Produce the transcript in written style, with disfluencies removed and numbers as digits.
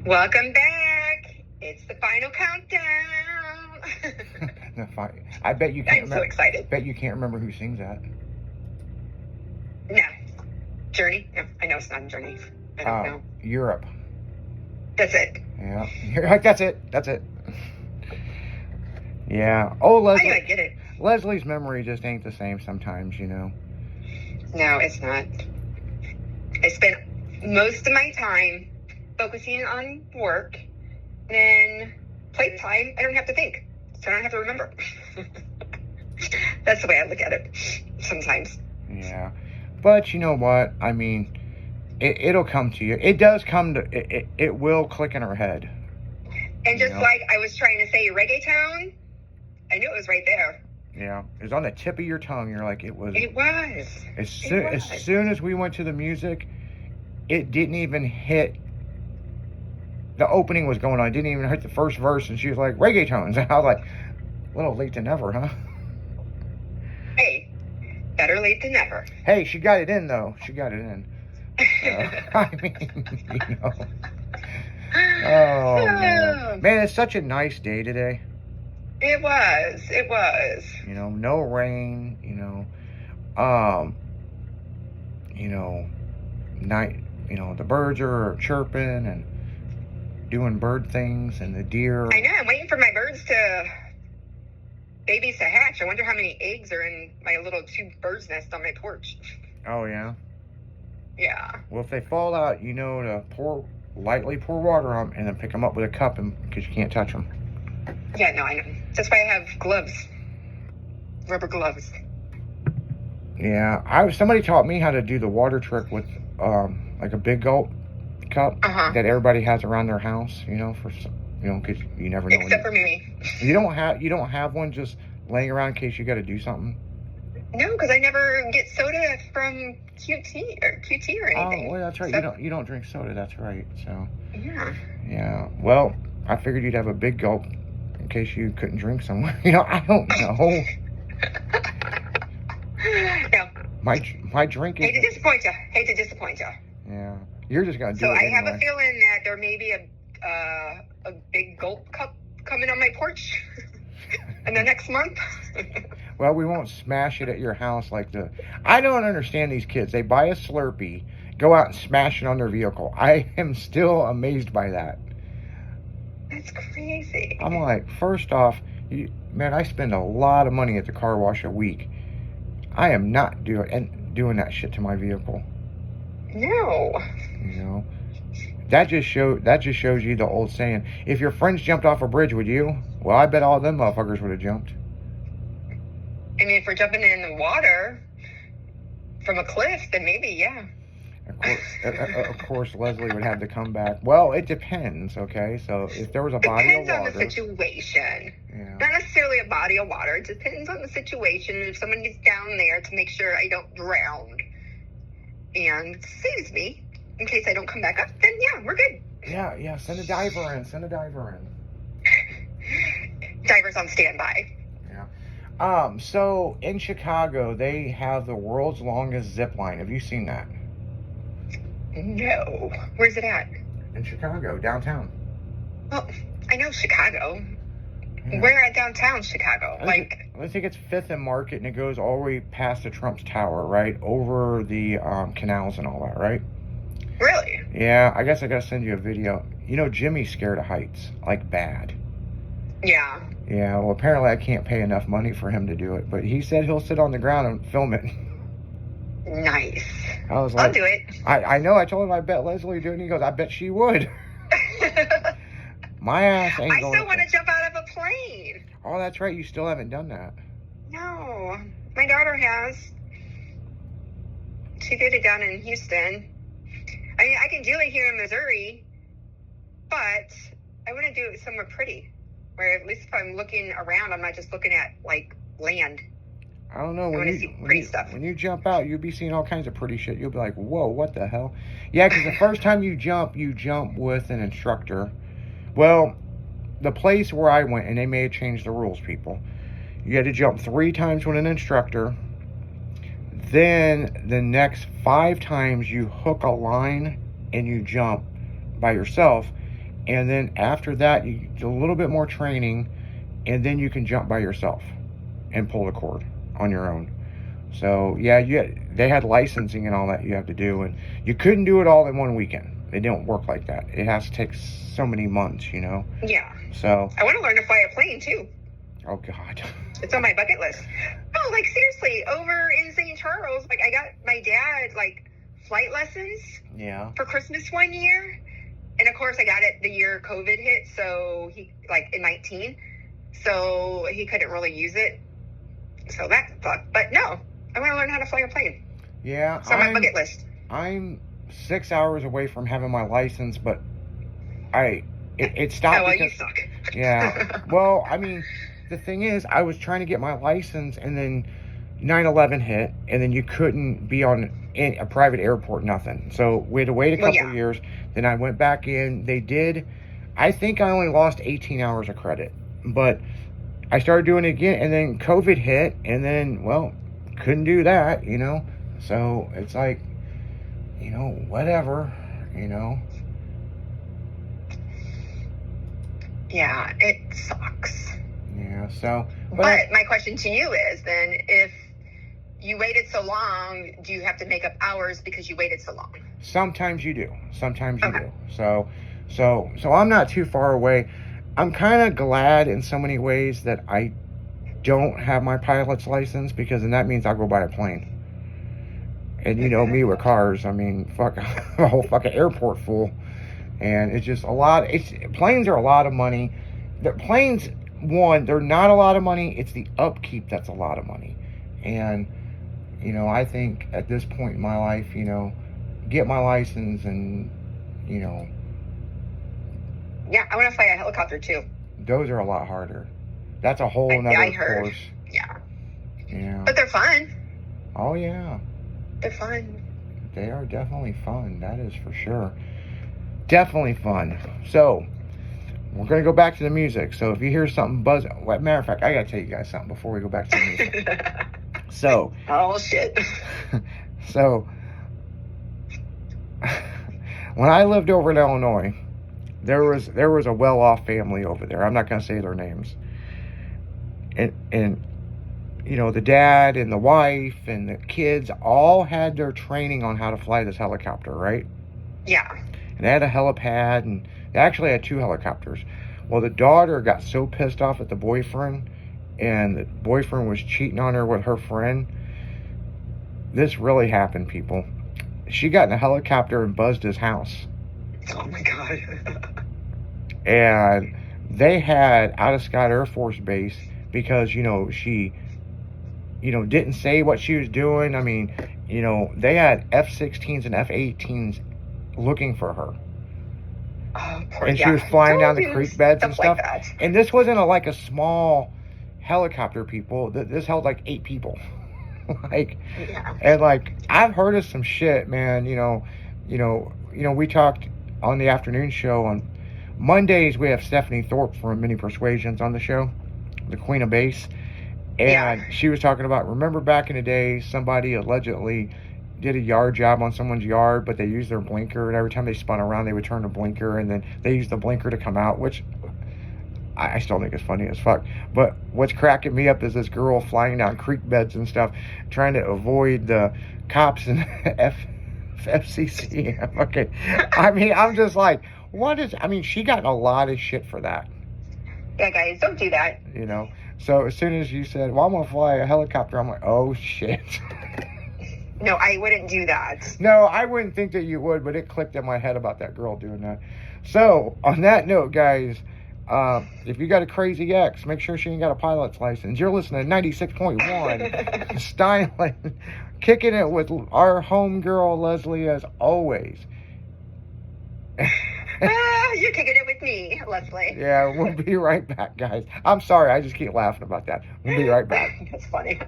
Welcome back. It's the final countdown. I bet you can't I'm so excited. Bet you can't remember who sings that. No. Journey? No, I know it's not Journey. I don't know. Europe. That's it. Yeah. That's it. Yeah. Oh, Leslie. I get it. Leslie's memory just ain't the same sometimes, you know. No, it's not. I spent most of my time focusing on work, and then playtime, I don't have to think, so I don't have to remember. That's the way I look at it sometimes. Yeah, but you know what? I mean, it'll come to you. It does come to it will click in her head. And just like I was trying to say reggaeton, I knew it was right there. Yeah, it was on the tip of your tongue. You're like, it was. It was. As soon as we went to the music, it didn't even hit. The opening was going on. It didn't even hit the first verse, and she was like, reggaetons. And I was like, a little late to never, huh? Hey, better late than never. Hey, she got it in, though. She got it in. I mean, you know. Oh, man. Man, it's such a nice day today. It was. You know, no rain, the birds are chirping and doing bird things, and the deer. I know, I'm waiting for my babies to hatch. I wonder how many eggs are in my little 2 birds nest on my porch. Oh, yeah? Yeah. Well, if they fall out, to lightly pour water on them and then pick them up with a cup because you can't touch them. Yeah, no, I know. That's why I have gloves. Rubber gloves. Yeah, somebody taught me how to do the water trick with like a big gulp cup that everybody has around their house, because you never know. Except for me. You don't have one just laying around in case you got to do something? No, because I never get soda from QT or anything. Oh, well, that's right. You don't drink soda. That's right. So. Yeah. Yeah. Well, I figured you'd have a big gulp in case you couldn't drink somewhere. I don't know. No. My drink is. Hate to disappoint you. Yeah. You're just gonna do it. So I anyway. have a feeling that there may be a big gulp cup coming on my porch in the next month. Well, we won't smash it at your house I don't understand these kids. They buy a Slurpee, go out and smash it on their vehicle. I am still amazed by that. That's crazy. I'm like, first off, man, I spend a lot of money at the car wash a week. I am not doing that shit to my vehicle. No. That just shows you the old saying, if your friends jumped off a bridge, would you? Well, I bet all them motherfuckers would have jumped. I mean, if we're jumping in the water from a cliff, then maybe, yeah. Of course, Leslie would have to come back. Well, it depends, okay? So if there was a body of water... Depends on the situation. Yeah. Not necessarily a body of water. It depends on the situation. If someone gets down there to make sure I don't drown and saves me in case I don't come back up, then yeah, we're good. Yeah, send a diver in. Divers on standby. Yeah. So in Chicago, they have the world's longest zip line. Have you seen that? No. Where's it at? In Chicago, downtown. Well, I know Chicago. Yeah. Where at downtown Chicago? I think it's 5th and Market, and it goes all the way past the Trump's Tower, right? Over the canals and all that, right? Really? Yeah, I guess I gotta send you a video. Jimmy's scared of heights, like bad. Yeah. Yeah, well, apparently I can't pay enough money for him to do it, but he said he'll sit on the ground and film it. Nice. I was like, I'll do it. I know. I told him I bet Leslie would do it, and he goes, I bet she would. My ass ain't going. I still want to jump out of a plane. Oh, that's right. You still haven't done that. No. My daughter has. She did it down in Houston. I mean, I can do it here in Missouri, but I want to do it somewhere pretty, where at least if I'm looking around, I'm not just looking at, land. I don't know. When you jump out, you'll be seeing all kinds of pretty shit. You'll be like, whoa, what the hell? Yeah, because the first time you jump with an instructor. Well, the place where I went, and they may have changed the rules, people. You had to jump 3 times with an instructor. Then the next 5 times you hook a line and you jump by yourself. And then after that, you do a little bit more training, and then you can jump by yourself and pull the cord on your own. So yeah, they had licensing and all that you have to do, and you couldn't do it all in one weekend. It don't work like that. It has to take so many months, you know. Yeah. So I want to learn to fly a plane too. Oh God. It's on my bucket list. Oh, like seriously, over in St. Charles, like I got my dad like flight lessons. Yeah. For Christmas one year, and of course I got it the year COVID hit. So he like in 19, so he couldn't really use it. So that sucked. But no, I want to learn how to fly a plane. Yeah. It's on my bucket list. I'm 6 hours away from having my license, but it stopped. Oh, well, because, you suck. Yeah. Well, I mean, the thing is, I was trying to get my license, and then 9/11 hit, and then you couldn't be on a private airport, nothing. So we had to wait a couple years. Then I went back in. They did. I think I only lost 18 hours of credit, but I started doing it again, and then COVID hit, and then, well, couldn't do that, you know. So it's like, you know, whatever, you know. Yeah, it sucks. Yeah, so. But my question to you is then, if you waited so long, do you have to make up hours because you waited so long? Sometimes you do. Sometimes you do. So I'm not too far away. I'm kind of glad in so many ways that I don't have my pilot's license, because then that means I'll go buy a plane. And you know me with cars, I mean, fuck, a whole fucking airport full. And it's just a lot. Planes are a lot of money. The planes, one, they're not a lot of money. It's the upkeep that's a lot of money. And, you know, I think at this point in my life, you know, get my license and, you know. Yeah, I want to fly a helicopter too. Those are a lot harder. That's a whole nother course. Yeah. Yeah. But they're fun. Oh, yeah. They're fun. They are definitely fun. That is for sure. Definitely fun. So, we're going to go back to the music. So, if you hear something buzz... Matter of fact, I got to tell you guys something before we go back to the music. So... Oh, shit. So, when I lived over in Illinois, there was a well-off family over there. I'm not going to say their names. And you know, the dad and the wife and the kids all had their training on how to fly this helicopter, right? Yeah. And they had a helipad, and they actually had 2 helicopters. Well, the daughter got so pissed off at the boyfriend, and the boyfriend was cheating on her with her friend. This really happened, people. She got in a helicopter and buzzed his house. Oh, my God. And they had out of Scott Air Force Base, because, you know, she, you know, didn't say what she was doing. I mean, you know, they had F-16s and F-18s looking for her. Oh, poor and she was flying down the creek beds and stuff. Like and this wasn't a small helicopter, people. This held like 8 people. And I've heard of some shit, man. You know, we talked on the afternoon show on Mondays. We have Stephanie Thorpe from Mini Persuasions on the show, the Queen of Bass. And she was talking about, remember back in the day, somebody allegedly did a yard job on someone's yard, but they used their blinker, and every time they spun around, they would turn the blinker, and then they used the blinker to come out, which I still think is funny as fuck. But what's cracking me up is this girl flying down creek beds and stuff, trying to avoid the cops and FCC. Okay. I mean, I'm just like, she got in a lot of shit for that. Yeah, guys, don't do that. You know? So as soon as you said, well, I'm going to fly a helicopter, I'm like, oh, shit. No, I wouldn't do that. No, I wouldn't think that you would, but it clicked in my head about that girl doing that. So, on that note, guys, if you got a crazy ex, make sure she ain't got a pilot's license. You're listening to 96.1 Styling, kicking it with our homegirl, Leslie, as always. You're kicking it with me, Leslie. Yeah, we'll be right back, guys. I'm sorry, I just keep laughing about that. We'll be right back. That's funny.